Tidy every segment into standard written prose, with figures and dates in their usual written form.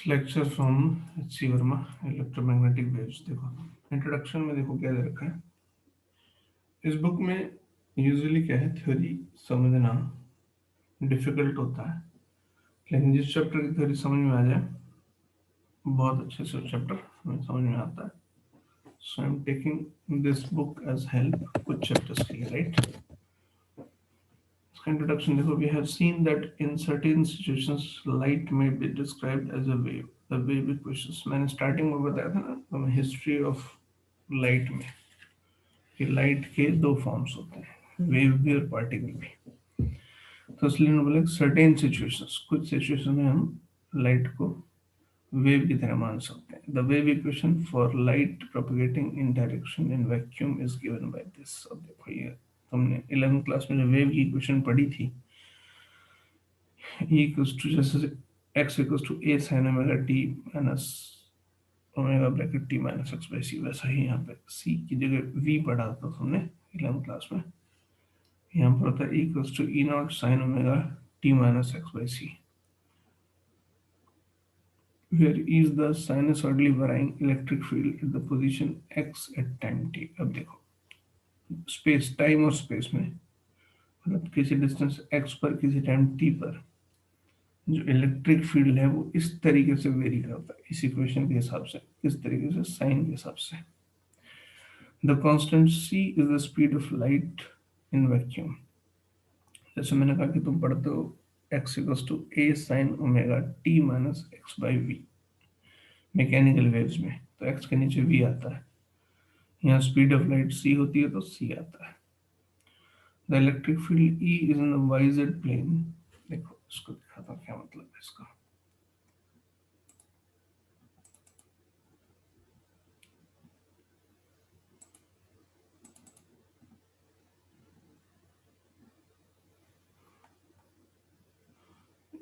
Lecture from H C. Verma, electromagnetic waves. देखो introduction में देखो क्या दे रखा है इस बुक में। यूजुअली क्या है, थ्योरी समझना डिफिकल्ट होता है, लेकिन जिस चैप्टर की थ्योरी समझ में आ जाए बहुत अच्छे से चैप्टर हमें समझ में आता है। So I am taking this book as help कुछ चैप्टर्स के लिए, राइट। इसका इंट्रोडक्शन देखो। We have seen that in certain situations light में be described as a wave, the wave equations. मैंने स्टार्टिंग में बताया था ना हिस्ट्री ऑफ लाइट में कि लाइट के दो फॉर्म्स होते हैं, वेव भी और पार्टिकल भी। तो इसलिए उन्होंने बोला सर्टेन सिचुएशंस, कुछ सिचुएशन में हम लाइट को वेव की तरह मान सकते हैं। The wave equation for light propagating in direction in vacuum is given by this. अब देखो ये तुमने 11th क्लास में जो वेव की इक्वेशन पढ़ी थी, E इक्वल्स टू जैसे x equals to a sin omega t minus omega bracket t minus x by c, वैसा ही यहाँ पे c की जगह v पढ़ा था तुमने 11th क्लास में। यहाँ पर होता है E equals to e naught sin omega t minus x by c, where E is the sinusoidally varying electric field at the position x at time t। अब देखो स्पेस, टाइम और space में, मतलब किसी डिस्टेंस x पर किसी time t पर जो इलेक्ट्रिक फील्ड है वो इस तरीके से वेरी करता है, इस इक्वेशन के हिसाब से, किस तरीके से, साइन के हिसाब से। The constant c is the speed of light in vacuum. जैसे मैंने कहा कि तुम पढ़ते हो x equals to a sin omega t minus x by v mechanical waves में, तो x के नीचे v आता है। यहाँ स्पीड ऑफ लाइट c होती है तो c आता है। The electric field E is in the Y plane. देखो इसको दिखाता हूँ क्या मतलब है इसका।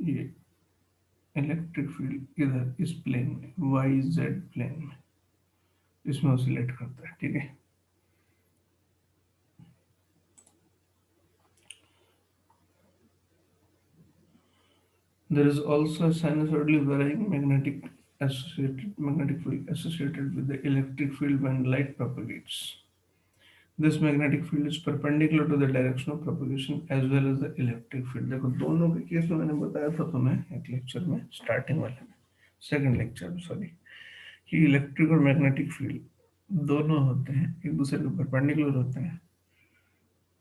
ये इलेक्ट्रिक फील्ड इधर इस प्लेन में, वाई जेड प्लेन में, इसमें ऑसिलेट करता है, ठीक है। There is also a sinusoidally varying magnetic field associated with the electric field when light propagates. This magnetic field is perpendicular to the direction of propagation as well as the electric field। देखो दोनों के case में मैंने बताया था तुम्हें एक lecture में, स्टार्टिंग वाले में, सेकंड लेक्चर में सॉरी, कि इलेक्ट्रिक और मैग्नेटिक फील्ड दोनों होते हैं, एक दूसरे के परपेंडिकुलर होते हैं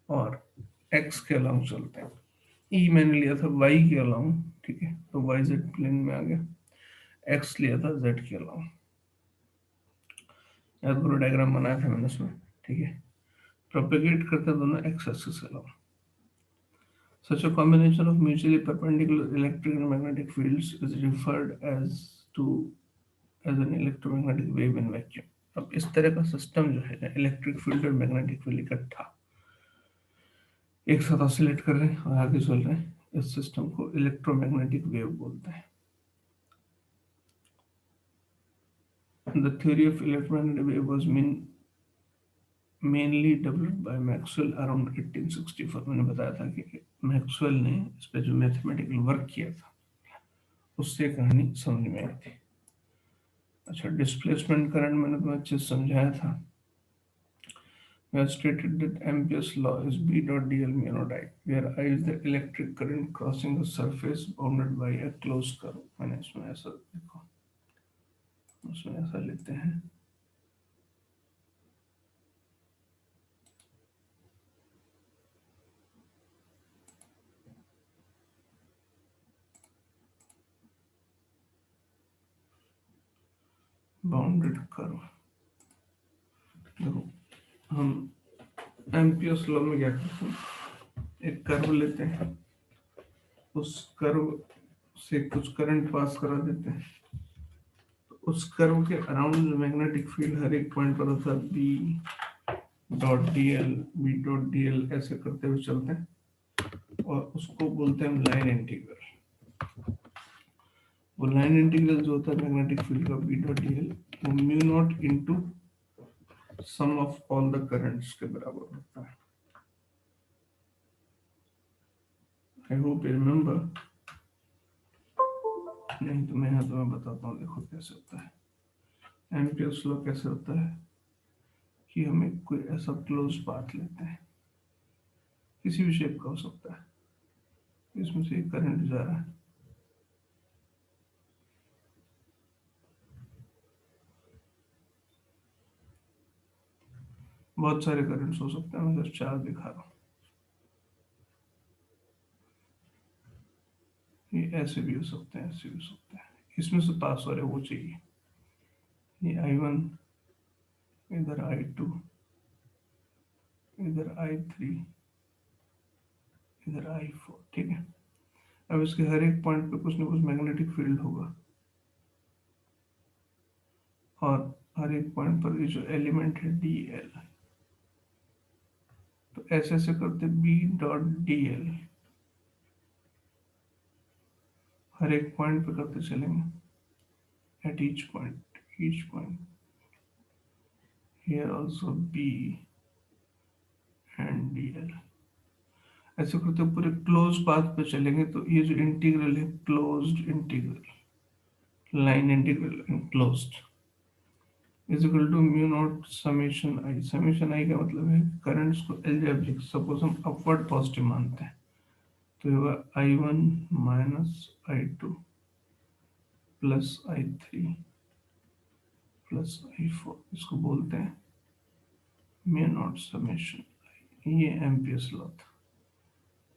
और एक्स के अलाउंग चलते हैं। ई मैंने लिया था वाई के अलाउंग, ठीक है, तो वाई जेड प्लेन में आ गया। एक्स लिया था जेड के अलाउंग, याद करो डायग्राम बनाया था मैंने उसमें, ठीक है। प्रोपेगेट करते दोनों एक्स एक्सिस के along. Such a combination of mutually perpendicular electric and magnetic fields is referred as an electromagnetic wave in vacuum। अब इस तरह का सिस्टम जो है, इलेक्ट्रिक फील्ड और मैग्नेटिक फील्ड इकट्ठा एक साथ ऑसिलेट कर रहे हैं और आगे चल रहे हैं, इस सिस्टम को इलेक्ट्रोमैग्नेटिक वेव बोलते हैं। The theory of electromagnetic wave was mainly developed by Maxwell around 1864। मैंने बताया था कि मैक्सवेल ने इस पे जो मैथमेटिकल वर्क किया था उससे कहानी समझ में आई थी। अच्छा, डिस्प्लेसमेंट करंट मैंने तुम्हें अच्छे से समझाया था। We have stated that Ampere's law is B dot dl mu naught I, where I is the electric current crossing the surface bounded by a closed curve। मैंने इसमें ऐसा देखो, उसमें ऐसा लेते हैं, बाउंडेड कर्व। देखो हम एम्पियर्स लॉ में क्या करते हैं, एक कर्व लेते हैं, उस कर्व से कुछ करंट पास करा देते हैं, तो उस कर्व के अराउंड जो मैग्नेटिक फील्ड हर एक पॉइंट पर होता है B dot D L, B dot D L, ऐसे करते हुए चलते हैं और उसको बोलते हैं लाइन इंटीग्रल। वो लाइन इंटीग्रल जो होता है मैग्नेटिक फील्ड का बी डॉट डी एल, वो mu naught into sum of all the currents के बराबर होता है। I hope you remember नहीं तो मैं तुम्हें बताता हूँ, देखो कैसे होता है। एम्पियर्स लॉ कैसे होता है कि हमें कोई ऐसा क्लोज पाथ लेते हैं, किसी भी शेप का हो सकता है, इसमें से एक करंट जा रहा है, बहुत सारे करंट्स हो सकते हैं, मैं सिर्फ चार दिखा रहा हूँ। ये ऐसे भी हो सकते हैं, ऐसे भी हो सकते हैं, इसमें से पास हो रहे वो चाहिए। ये I1, इधर I2, इधर I3, इधर I4, ठीक है। अब इसके हर एक पॉइंट पे कुछ ना कुछ मैग्नेटिक फील्ड होगा, और हर एक पॉइंट पर ये जो एलिमेंट है DL, तो ऐसे ऐसे करते B.dl हर एक पॉइंट पे करते चलेंगे। At each point here also B and DL, ऐसे करते पूरे क्लोज पाथ पे चलेंगे। तो ये जो इंटीग्रल है, closed integral, line integral closed, is equal to mu naught summation I. Summation I का मतलब है करंट्स को एल्जेब्रिक, सपोज हम अपवर्ड पॉजिटिव मानते हैं, तो ये होगा I1 minus I2 plus I3 plus I4, इसको बोलते हैं म्यू नॉट समेशन। ये एम्पियर्स लॉ था।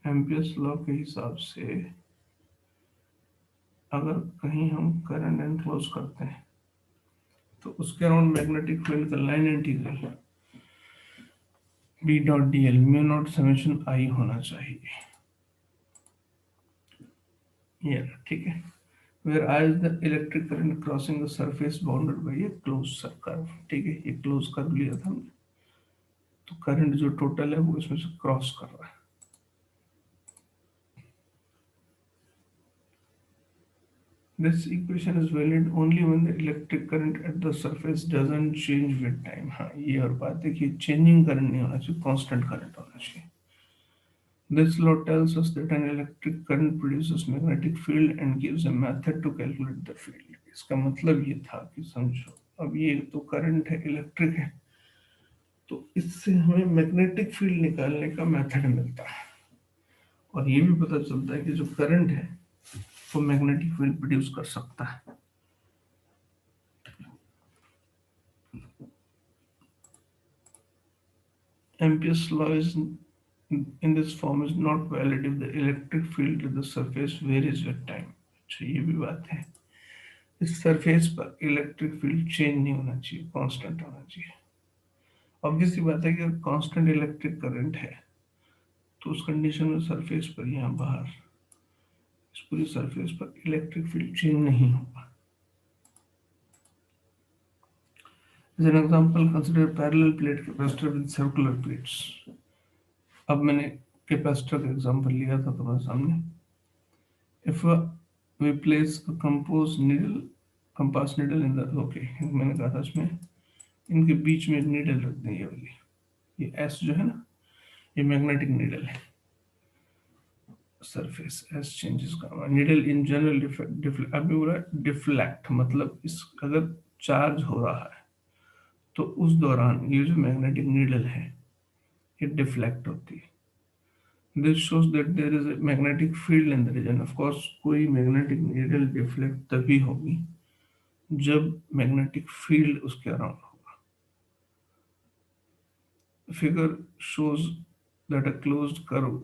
एम्पियर्स लॉ के हिसाब से अगर कहीं हम करंट एनक्लोज करते हैं तो उसके अराउंड मैग्नेटिक फील्ड का line integral B.dl mu naught summation I होना चाहिए, ये ठीक है। Where I is the electric current crossing the surface bounded by a closed curve, ठीक है। ये क्लोज कर्व लिया था हमने, तो करंट जो टोटल है वो इसमें से क्रॉस कर रहा है। This equation is valid only when the electric current at the surface doesn't change with time। हाँ, ये और बात है कि चेंजिंग करंट नहीं होना चाहिए, कांस्टेंट करंट होना चाहिए। This law tells us that an electric current produces magnetic field and gives a method to calculate the field। इसका मतलब ये था कि समझो, अब ये तो करंट है, इलेक्ट्रिक है, तो इससे हमें मैग्नेटिक फील्ड निकालने का मेथड मिलता है, और ये भी पता चलता है कि जो करंट है वो मैग्नेटिक फील्ड प्रोड्यूस कर सकता है। Ampere's law is in this form is not valid if the electric field at the surface varies with time। अच्छा, ये भी बात है, इस सरफेस पर इलेक्ट्रिक फील्ड चेंज नहीं होना चाहिए, कांस्टेंट होना चाहिए। ऑब्वियसली बात है कि अगर कांस्टेंट इलेक्ट्रिक करंट है तो उस कंडीशन में सरफेस पर, यहाँ बाहर इस पूरी सरफेस पर इलेक्ट्रिक फील्ड चेंज नहीं होगा। As an example, consider parallel plate capacitor with circular plates। अब मैंने कैपेसिटर का एग्जांपल लिया था तुम्हारे सामने। If we place a compass needle in the, okay, मैंने कहा था इसमें इनके बीच में एक नीडल रख दें, ये वाली, ये एस जो है ना, ये मैग्नेटिक नीडल है। सरफेस एस चेंजेस का नीडल इन जनरल अभी बोला डिफ्लेक्ट, मतलब इस अगर चार्ज हो रहा है तो उस दौरान ये जो मैग्नेटिक नीडल है ये डिफ्लेक्ट होती है। This shows that there is a magnetic field in the region। Of course कोई मैग्नेटिक नीडल डिफ्लेक्ट तभी होगी जब मैग्नेटिक फील्ड उसके अराउंड होगा। Figure shows that a closed curve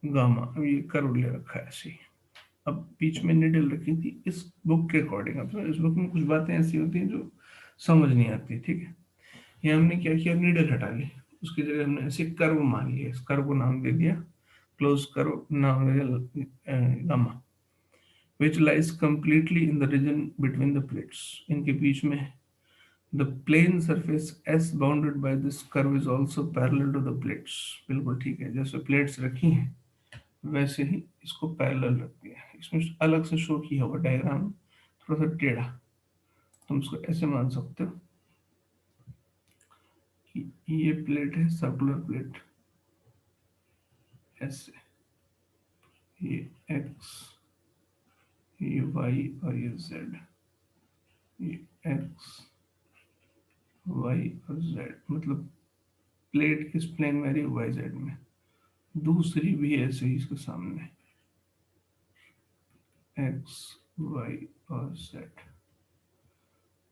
gamma, अब ये कर्व ले रखा है ऐसे ही। अब बीच में निडल रखी थी इस बुक के अकॉर्डिंग। अब इस बुक में कुछ बातें ऐसी होती हैं जो समझ नहीं आती, ठीक है। ये हमने क्या किया, निडल हटा ली, उसकी जगह हमने ऐसे कर्व मान लिया, इस कर्व को नाम दे दिया क्लोज कर्व, नाम दे दिया gamma, which lies completely in the region between the plates। इनके बीच में the plane surface S bounded by this curve is also parallel to the plates। बिल्कुल ठीक है, जैसे प्लेट्स रखी हैं वैसे ही इसको पैरेलल रख दिया। इसमें अलग से शो किया हुआ डायग्राम थोड़ा सा टेढ़ा, तुम इसको ऐसे मान सकते हो कि ये प्लेट है, सर्कुलर प्लेट, ऐसे, ये एक्स, ये वाई और ये जेड, ये एक्स वाई और जेड, मतलब प्लेट किस प्लेन में आ रही है, वाई जेड में। दूसरी भी ऐसे ही इसके सामने एक्स वाई और जेड।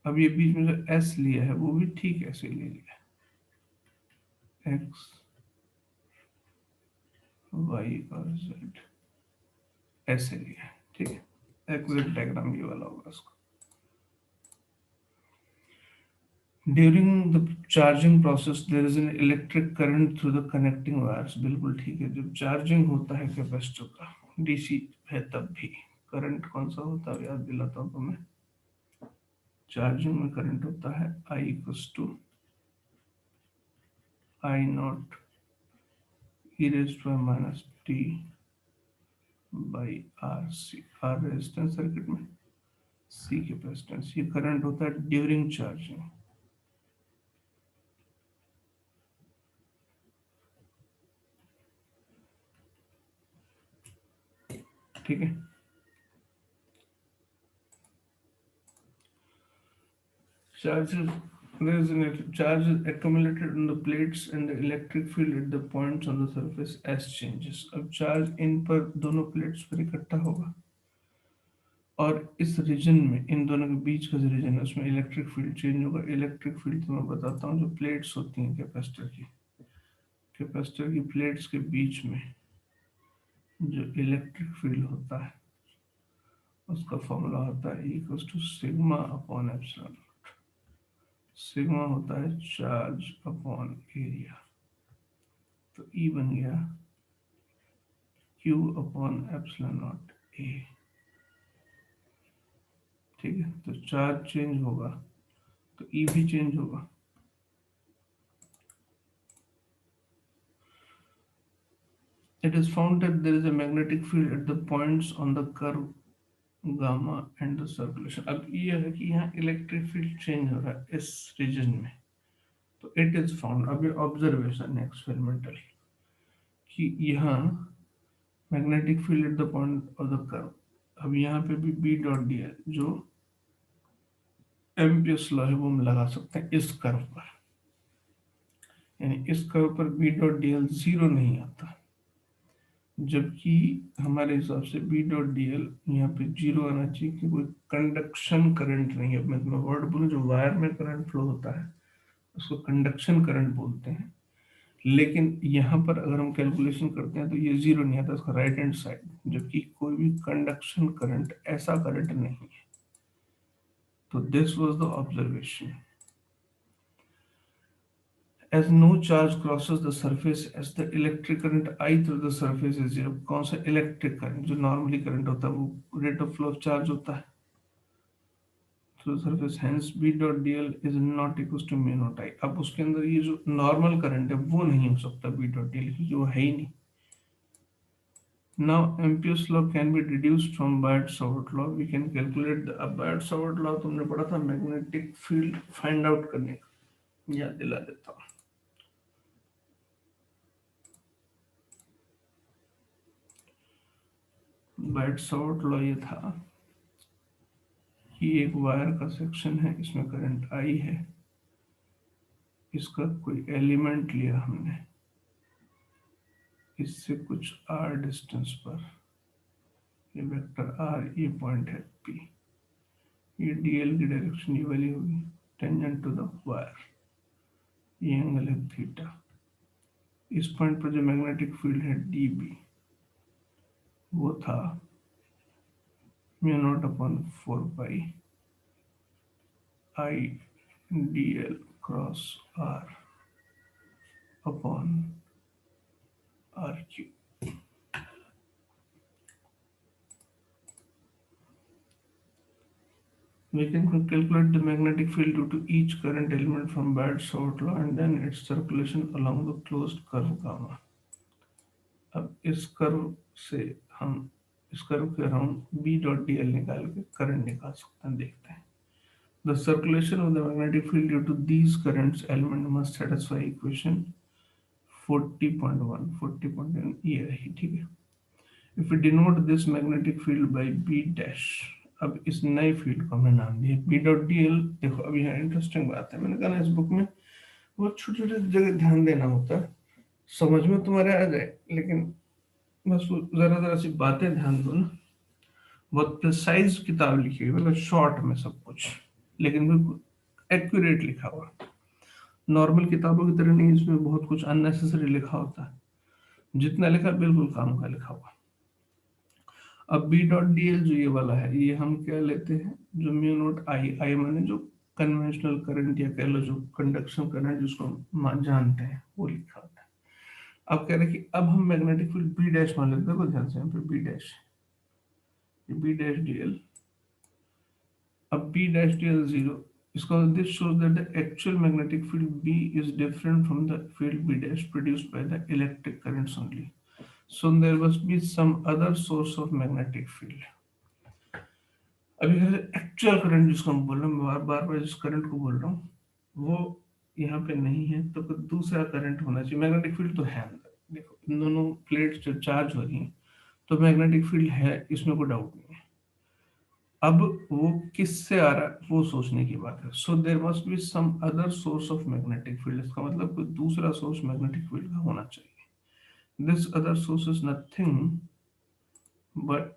अब ये बीच में जो एस लिया है वो भी ठीक ऐसे ले लिया, एक्स वाई और जेड ऐसे लिया है, ठीक है। एग्जैक्ट डायग्राम ये वाला होगा इसका। During the charging process there is an electric current through the connecting wires. बिल्कुल ठीक है, जब चार्जिंग होता है कैपेसिटर का, डीसी है तब भी करंट कौन सा होता है, याद दिलाता हूँ तुम्हें। चार्जिंग में करंट होता है I equals to I naught e raise to minus t by R C. R resistance circuit में, सी कैपेसिटेंस। ये करंट होता है ड्यूरिंग चार्जिंग। ठीक है, charges there is an charge is accumulated on the plates and the electric field at the points on the surface as changes। अब charge in पर दोनों plates पर इकट्ठा होगा और इस रीजन में, इन दोनों के बीच का जो रीजन है उसमें इलेक्ट्रिक फील्ड चेंज होगा। इलेक्ट्रिक फील्ड तो मैं बताता हूँ, जो प्लेट्स होती हैं कैपेसिटर की प्लेट्स के बीच में जो इलेक्ट्रिक फील्ड होता है उसका फॉर्मूला होता है equals to sigma upon epsilon. Sigma होता है चार्ज अपॉन एरिया, तो ई बन गया Q upon epsilon not a. ठीक है, तो चार्ज चेंज होगा तो ई भी चेंज होगा। It is found that there is a magnetic field at the points on the curve gamma and the circulation. अब ये है कि यहाँ इलेक्ट्रिक फील्ड चेंज हो रहा है इस रीजन में, तो इट इज फाउंड, अब ये ऑब्जर्वेशन है एक्सपेरिमेंटल, कि यहाँ magnetic field at the point of the curve. अब यहाँ पे भी बी डॉट डी एल जो एम्पियर्स लॉ है वो हम लगा सकते हैं इस कर्व पर, यानी इस कर्व पर B dot D L zero नहीं आता, जबकि हमारे हिसाब से बी डॉट डी एल यहाँ पे जीरो आना चाहिए कि कोई कंडक्शन करंट नहीं है। मैं तुम्हें वर्ड बोलूँ, जो वायर में करंट फ्लो होता है उसको कंडक्शन करंट बोलते हैं, लेकिन यहाँ पर अगर हम कैलकुलेशन करते हैं तो ये जीरो नहीं आता इसका राइट हैंड साइड, जबकि कोई भी कंडक्शन करंट ऐसा करंट नहीं है। तो this was the observation. As no charge crosses the surface as the electric current I through the surface is zero। कौन सा इलेक्ट्रिक करंट, जो नॉर्मली करंट होता है वो rate of flow of charge होता है through surface, hence B dot D l is not equal to mu naught I. अब उसके अंदर ये जो नॉर्मल करंट है वो नहीं हो सकता बी डॉट डी एल, क्योंकि वो है ही नहीं। Now Ampere's law can be deduced from Biot-Savart law। We can calculate the Biot-Savart law तुमने पढ़ा था मैग्नेटिक फील्ड फाइंड आउट करने का, याद दिला देता हूँ। Biot-Savart लॉ ये था कि एक वायर का सेक्शन है, इसमें करंट आई है, इसका कोई एलिमेंट लिया हमने, इससे कुछ आर डिस्टेंस पर, ये वेक्टर आर, ये पॉइंट है पी, ये डीएल की डायरेक्शन ये वाली होगी टेंजेंट टू द वायर, ये एंगल है थीटा। इस पॉइंट पर जो मैग्नेटिक फील्ड है डी बी वो था mu naught upon 4 pi I D L cross R upon R cube. We can calculate the magnetic field due to each current element from Biot-Savart law and then its circulation along the closed curve gamma। अब इस curve से हम इस curve के around B dot D L निकाल के current निकाल सकते हैं। देखते हैं, the circulation of the magnetic field due to these currents element must satisfy equation 40.1 40.1 ये रही। ठीक है, if you denote this magnetic field by B dash, अब इस नए फील्ड को हमने नाम दिया बी डॉट डी एल। देखो अब यहाँ इंटरेस्टिंग बात है, मैंने कहा ना इस बुक में बहुत छोटे छोटे जगह ध्यान देना होता है, समझ में तुम्हारे आ जाए, लेकिन बस वो जरा जरा सी बातें ध्यान दो ना। बहुत प्रिसाइज किताब लिखी हुई, मतलब शॉर्ट में सब कुछ, लेकिन बिल्कुल एक्यूरेट लिखा हुआ। नॉर्मल किताबों की तरह नहीं, इसमें बहुत कुछ अननेसेसरी लिखा होता है, जितना लिखा बिल्कुल काम का लिखा हुआ। अब बी डॉट डी एल जो ये वाला है, ये हम क्या लेते हैं, जो म्यू नोट आई, आई माने जो कन्वेंशनल करंट या कह लो जो कंडक्शन करंट जिसको हम जानते हैं वो लिखा होता है। अब कह रहे हैं कि अब हम मैग्नेटिक फील्ड बी डैश मान लेते हैं, देखो ध्यान से यहाँ पे B dash, B dash d l. अब B dash d L zero, इसका this shows that the actual magnetic field B is different from the field B dash produced by the electric currents only. So there must be some other source of magnetic field. अभी actual current जिसको हम बोल रहे हैं, बार बार बार जिस current को बोल रहा हूँ वो यहाँ पे नहीं है, तो कोई दूसरा करंट होना चाहिए। मैग्नेटिक फील्ड तो है अंदर, देखो इन दोनों प्लेट्स जो चार्ज हो रही हैं, तो मैग्नेटिक फील्ड है, इसमें कोई डाउट नहीं है। अब वो किससे आ रहा है वो सोचने की बात है। So there must be some other source of magnetic field, इसका मतलब कोई दूसरा सोर्स मैग्नेटिक फील्ड का होना चाहिए। This other source is nothing but,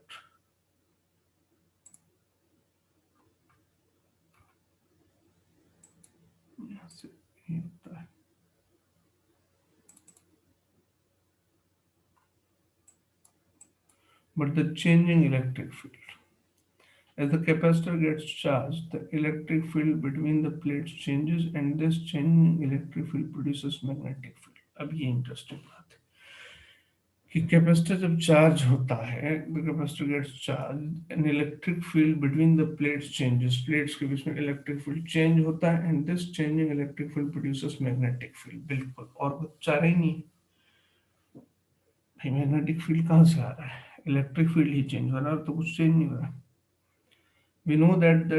यहाँ से ये होता है, but the changing electric field. As the capacitor gets charged, the electric field between the plates changes, and this changing electric field produces magnetic field. अब ये interesting बात है कि कैपेसिटर जब चार्ज होता है, the capacitor gets charged, an electric field between the plates changes. Plates के बीच में इलेक्ट्रिक फील्ड चेंज होता है, and this changing electric field produces magnetic field. बिल्कुल, और कुछ चाह रही नहीं भाई, मैग्नेटिक फील्ड कहाँ से आ रहा है, इलेक्ट्रिक फील्ड ही चेंज हो रहा है, तो कुछ चेंज नहीं हो रहा। We know that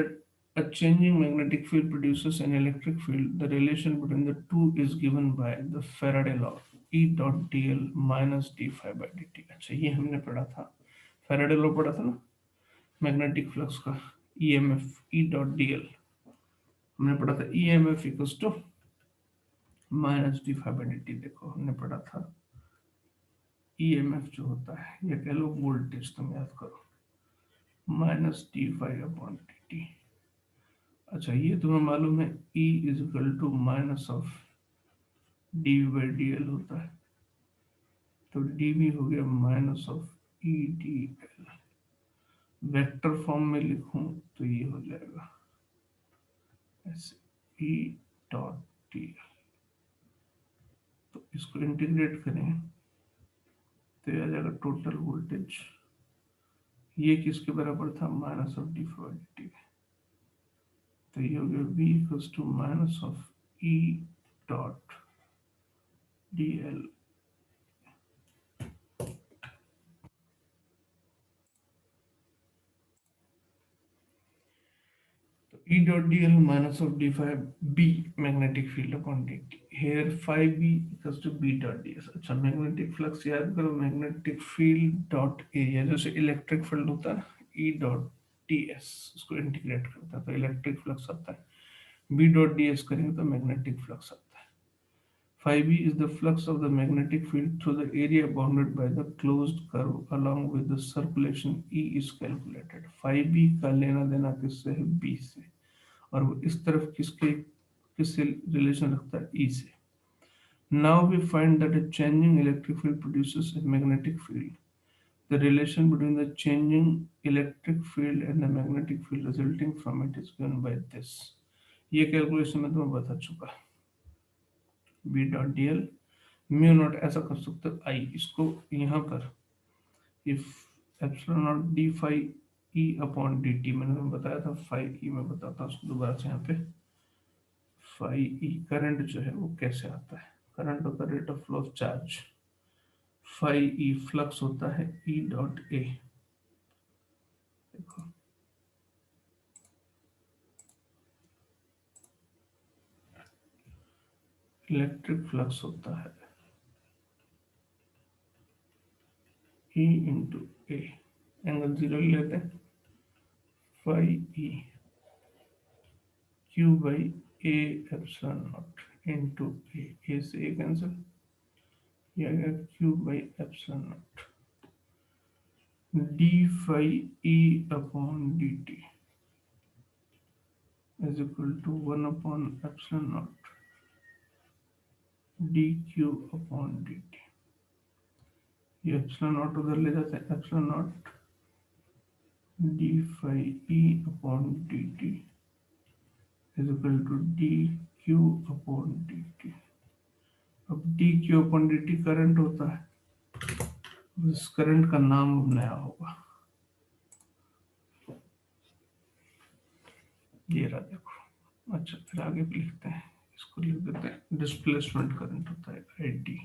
a changing magnetic field produces an electric field. The relation between the two is given by the Faraday law, E dot dl minus d phi by dt। अच्छा ये हमने पढ़ा था, Faraday law पढ़ा था ना, magnetic flux का, EMF E dot DL हमने पढ़ा था, EMF equals to minus D phi by D. देखो हमने पढ़ा था ईएमएफ जो होता है, या कह लो वोल्टेज, तुम याद करो, minus D phi upon D. अच्छा ये तुम्हें मालूम है E is equal to minus of D by D L होता है, तो डी भी हो गया minus of E D L. Vector form में लिखूं तो ये हो जाएगा ऐसे ई डॉट डी एल। तो इसको इंटीग्रेट करें तो ये आ जाएगा टोटल वोल्टेज, ये किसके बराबर था, minus of D by D T. तो ये हो गया V equals to minus of E dot D L. E dot dl minus of d phi b magnetic field upon dt. Here phi b equals to b dot ds. अच्छा magnetic flux याद करो, magnetic field dot area, जैसे electric field होता है E dot ds, उसको integrate करता है तो इलेक्ट्रिक फ्लक्स आता है, b डॉट ds करेंगे तो मैग्नेटिक फ्लक्स आता है। Phi b is the flux of the magnetic field through the area bounded by the closed curve along with the circulation E is calculated. Phi b का लेना देना किससे है, b से, और वो इस तरफ किससे रिलेशन रखता है, ई से। Now we find that a changing electric field produces a magnetic field. The relation between the changing electric field and the magnetic field resulting from it is given by this। ये calculation में तुम्हें बता चुका, B dot D L mu naught ऐसा कर सकते हो I, इसको यहाँ पर if epsilon naught D phi E upon D T, मैंने तुम्हें बताया था, फाई ई मैं बताता हूँ दोबारा से यहाँ पे। फाई ई करंट जो है वो कैसे आता है, करंट होता है rate of flow of charge, phi E flux होता है ई डॉट ए। देखो इलेक्ट्रिक फ्लक्स होता है ई इंटू ए, एंगल 0 लेते हैं, phi E Q by A epsilon naught into A से ए कैंसिल, ये आ गया Q by epsilon naught D phi E upon D T is equal to 1 upon epsilon naught D Q upon D T. ये epsilon naught उधर ले जाते हैं, epsilon naught D phi E upon D T is equal to D Q upon D T. अब D Q upon D T current होता है, इस current का नाम अब नया होगा, ये रहा देखो। अच्छा फिर आगे भी लिखते हैं, इसको लिख देते हैं डिस्प्लेसमेंट करंट होता है आई डी।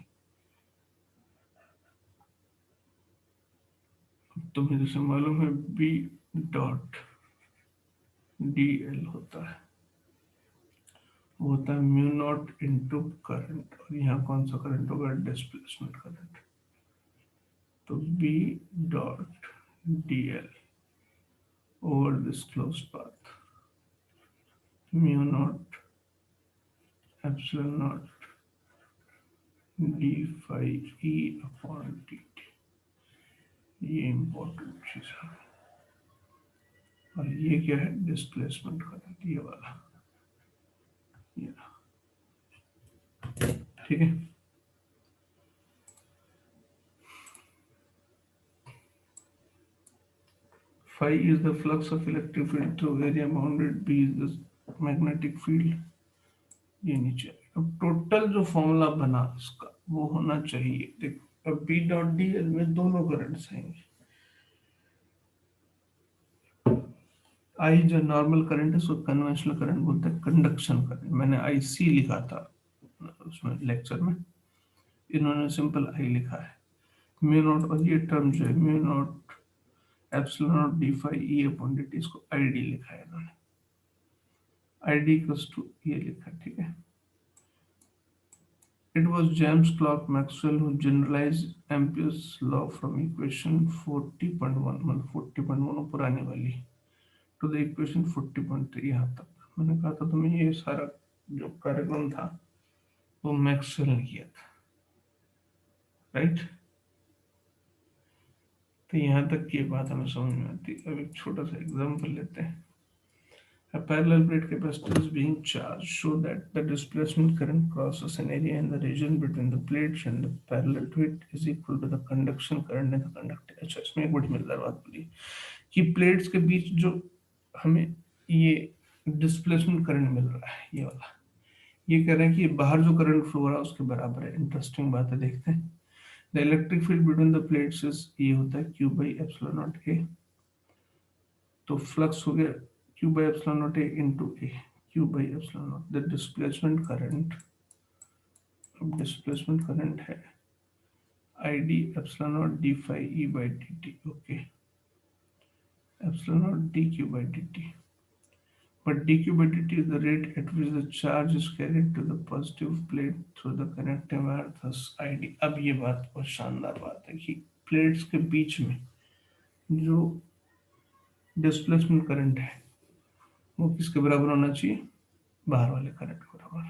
तुम्हें जैसे मालूम है बी डॉट डी एल होता है, वो होता है म्यू नॉट इंटू करंट, और यहाँ कौन सा करंट होगा, डिस्प्लेसमेंट करंट। तो B dot D L over this close path mu naught epsilon naught D phi E upon D T, ये इंपॉर्टेंट चीज है। और ये क्या है, डिस्प्लेसमेंट करंट, ये वाला, ये ठीक है। Phi is the flux of electric field through area bounded, B is the magnetic field। ये नीचे अब टोटल जो फॉर्मूला बना इसका वो होना चाहिए, देखो अब बी डॉट डी एल में दोनों करंट्स आएंगे। आई जो नॉर्मल करंट है उसको कन्वेंशनल करंट बोलते हैं, कंडक्शन करंट मैंने आई सी लिखा था उसमें लेक्चर में, इन्होंने सिंपल आई लिखा है। म्यू नॉट, और ये टर्म जो है mu naught epsilon naught D phi E upon D T, इसको आई डी लिखा है इन्होंने, आई डी इक्वल्स टू ये लिखा, ठीक है। It was James Clerk Maxwell who generalized Ampere's law from equation 40.1, मतलब 40.1 ऊपर आने वाली, to the equation 40.3। यहाँ तक मैंने कहा था तुम्हें, ये सारा जो कार्यक्रम था वो मैक्सवेल ने किया था, राइट। तो यहाँ तक की बात हमें समझ में आती है। अब एक छोटा सा एग्जाम्पल लेते हैं। A parallel plate capacitor is being charged, show that the displacement current crosses an area in the region between the plates and the parallel to it is equal to the conduction current in the conductor। अच्छा इसमें एक बड़ी मजेदार बात बोली कि plates के बीच जो हमें ये डिस्प्लेसमेंट करंट मिल रहा है, ये वाला, ये कह रहे हैं कि बाहर जो करंट फ्लो हो रहा है उसके बराबर है। इंटरेस्टिंग बात है, देखते हैं। The electric field between the plates is, ये होता है Q by epsilon not a, तो फ्लक्स हो गया Q by epsilon naught A into A, Q by epsilon naught। The displacement current, अब displacement current है ID epsilon naught d phi E by dt, okay, epsilon naught dq by dt, but dq by dt is the rate at which the charge is carried to the positive plate through the connecting wire, thus ID। अब ये बात बहुत शानदार बात है कि plates के बीच में जो डिस्प्लेसमेंट करंट है वो किसके बराबर होना चाहिए, बाहर वाले करंट के बराबर।